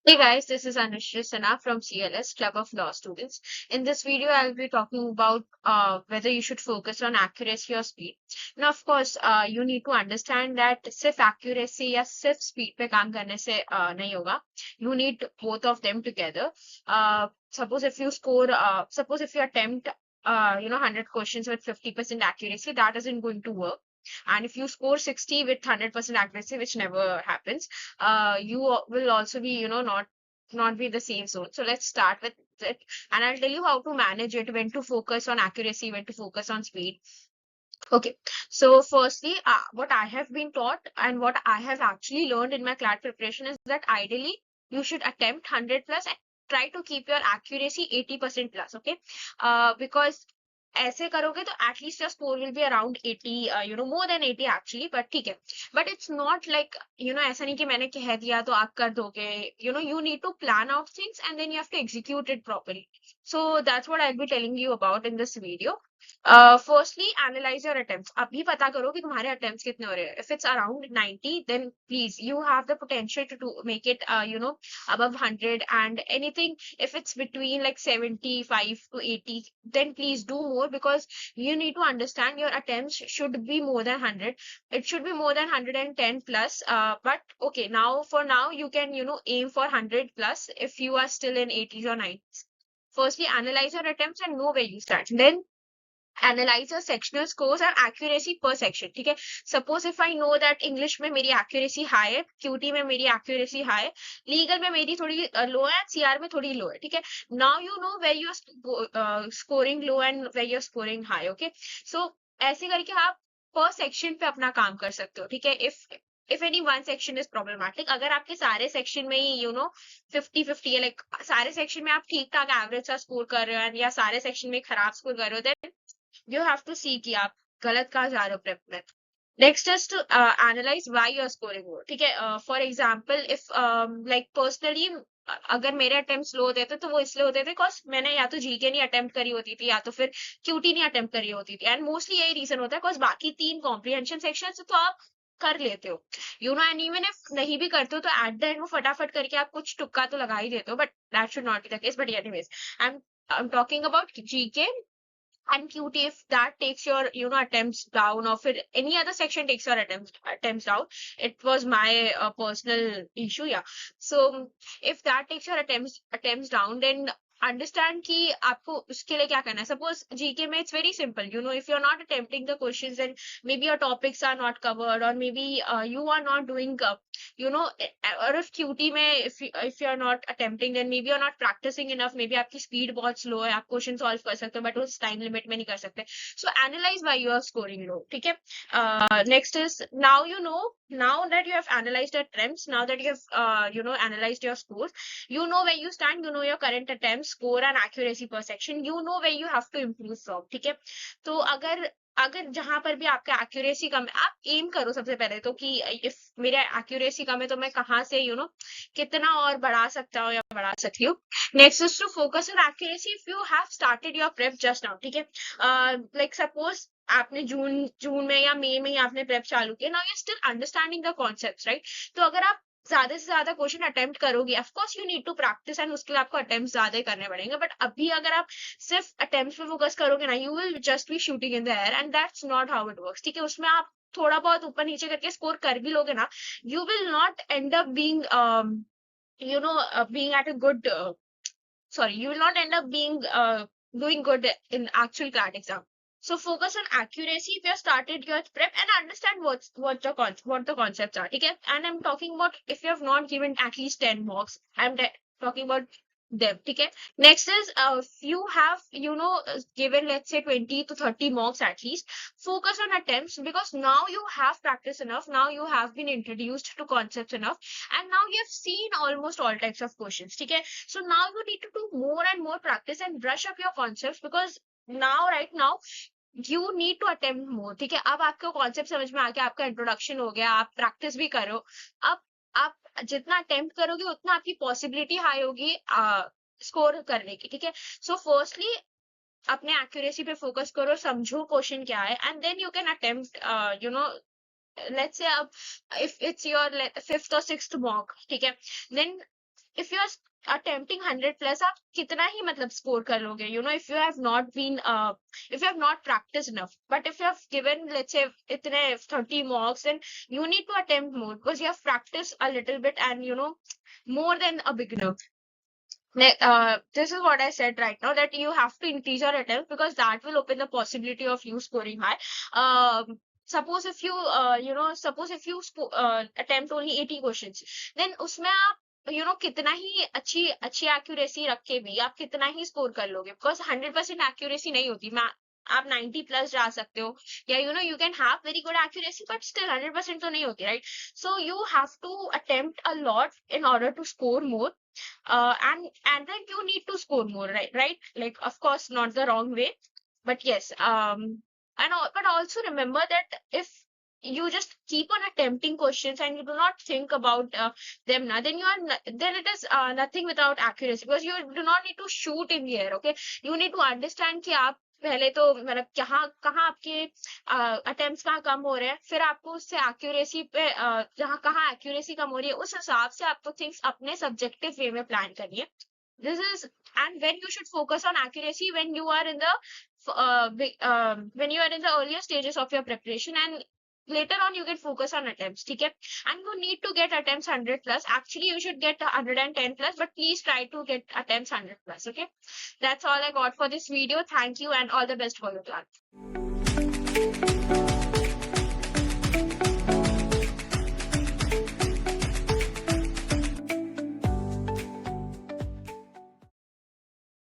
Hey guys, this is Anushri Sana from CLS Club of Law Students. In this video, I'll be talking about whether you should focus on accuracy or speed. Now, of course, you need to understand that सिर्फ accuracy या सिर्फ speed पे काम करने से नहीं होगा. You need both of them together. Suppose if you attempt 100 questions with 50% accuracy, that isn't going to work. And if you score 60 with 100% accuracy, which never happens, you will also be not be in the same zone. So let's start with it, and I'll tell you how to manage it, when to focus on accuracy, when to focus on speed. Okay, so firstly, what I have been taught and what I have actually learned in my CLAT preparation is that ideally you should attempt 100 plus and try to keep your accuracy 80% plus. Okay, because ऐसे करोगे तो at least your score will be around 80, more than 80 actually, but ठीक है. But it's not like, ऐसा नहीं कि मैंने कह दिया तो आप कर दोगे. You need to plan out things and then you have to execute it properly. So that's what I'll be telling you about in this video. Firstly, analyze your attempts. अभी पता करो कि तुम्हारे attempts कितने हो रहे हैं. If it's around 90, then please, you have the potential to make it, above 100, and anything, if it's between like 75 to 80, then please do more, because you need to understand your attempts should be more than 100. It should be more than 110 plus. But okay, for now, you can, aim for 100 plus if you are still in 80s or 90s. Firstly, analyze your attempts and know where you stand. Then analyze your sectional scores and accuracy per section. ठीक है, suppose if I know that English में मेरी accuracy high है, QT में मेरी accuracy high है, legal में मेरी थोड़ी low है, CR में थोड़ी low है. ठीक है, now you know where you are scoring low and where you are scoring high. Okay, so ऐसे करके आप per section पे अपना काम कर सकते हो. ठीक है, if any one section is problematic, अगर आपके सारे section में ही 50-50 है, like सारे section में आप ठीक ठाक average सा score कर रहे हो या सारे section में खराब score कर रहे हो, then you have to see कि आप गलत कहाँ जा रहे हो prep में. Next is to analyze why you are scoring low. ठीक है, for example, if like personally, अगर मेरे attempts low होते थे तो वो इसलिए होते थे because मैंने या तो GK नहीं attempt करी होती थी या तो फिर QT नहीं attempt करी होती थी, and mostly यही reason होता है because बाकी 3 comprehension sections तो आप कर लेते हो, and even if नहीं भी करते हो तो at the end वो फटाफट करके आप कुछ तुक्का तो लगा ही देते हो, but that should not be the case. But anyways, I'm talking about GK and QT. If that takes your attempts down, or if any other section takes your attempts down, it was my personal issue. Yeah, so if that takes your attempts down, then understand कि आपको उसके लिए क्या करना है. Suppose GK में it's very simple. If you're not attempting the questions, then maybe your topics are not covered, or maybe you are not doing or if QT में if you're not attempting, then maybe you're not practicing enough. Maybe आपकी speed बहुत slow है, आप question solve कर सकते हो but उस time limit में नहीं कर सकते. So analyze why you are scoring low. ठीक है. Next is, now that you have analyzed your attempts, now that you have analyzed your scores, you know where you stand, you know your current attempt score and accuracy per section, you know where you have to improve from. ठीक है, तो अगर जहां पर भी आपका accuracy कम है, आप एम करो सबसे पहले तो कि इफ मेरा एक्यूरेसी कम है तो मैं कहाँ से कितना और बढ़ा सकता हूँ या बढ़ा सकती हूँ. Next is to focus on accuracy if you have started your prep just now. ठीक है, लाइक सपोज आपने जून में या मई में ही आपने प्रेप चालू किया, now you still understanding the concepts, right. तो अगर आप ज्यादा से ज्यादा क्वेश्चन अटेम्प्ट करोगे, of course you need to practise and उसके लिए आपको अटेम्प्ट ज्यादा ही करने पड़ेंगे, बट अभी अगर आप सिर्फ अटेम्प्ट पे फोकस करोगे ना, you will just be shooting in the air, and that's not how it works. ठीक है, उसमें आप थोड़ा बहुत ऊपर नीचे करके स्कोर कर भी लोगे ना, you will not and up being being at a good you will not end up being doing good in actual CLAT exam. So focus on accuracy if you have started your prep, and understand what the concepts are. Okay, and I'm talking about if you have not given at least 10 marks. I'm talking about them. Okay. Next is if you have given, let's say, 20 to 30 marks at least, focus on attempts, because now you have practiced enough, now you have been introduced to concepts enough, and now you have seen almost all types of questions. Okay, so now you need to do more and more practice and brush up your concepts, because right now you need to attempt more. ठीक है, अब आपको concept समझ में आ गया, आपका introduction हो गया, आप प्रैक्टिस भी करो. अब आप जितना अटेम्प्ट करोगे उतना आपकी पॉसिबिलिटी हाई होगी स्कोर करने की. ठीक है, सो फर्स्टली अपने एक्यूरेसी पे फोकस करो, समझो क्वेश्चन क्या है, and then you can attempt let's say अब if it's your 5th or 6th mock, ठीक है, then if you are attempting 100 plus, आप कितना ही मतलब स्कोर कर लोगे, if you have not been if you have not practiced enough. But if you have given, let's say, इतने 30 marks, then you need to attempt more because you have practiced a little bit, and more than a beginner. This is what I said right now, that you have to increase your attempt, because that will open the possibility of you scoring high. Suppose if you attempt only 80 questions, then उसमें आप कितना ही अच्छी accuracy रख के भी आप कितना ही score कर लोगे, because 100% accuracy नहीं होती। आप 90 plus जा सकते हो, या you can have very good accuracy, but still 100% तो नहीं होती, right? So you have to attempt a lot in order to score more. And then you need to score more, right? Like, of course, not the wrong way, but yes. But also remember that if you just keep on attempting questions and you do not think about them now, then then it is nothing without accuracy, because you do not need to shoot in the air. Okay, you need to understand कि आप पहले तो मतलब कहाँ आपके attempts कहाँ कम हो रहे हैं, फिर आपको उससे एक्यूरेसी पे कहाँ एक्यूरेसी कम हो रही है, उस हिसाब से आपको थिंग्स अपने सब्जेक्टिव वे में प्लान करनी है। This is, and when you should focus on accuracy when you are in the earlier stages of your preparation, and later on you can focus on attempts, ठीक है? And you need to get attempts 100 plus. Actually, you should get 110 plus, but please try to get attempts 100 plus. Okay, that's all I got for this video. Thank you, and all the best for your plan.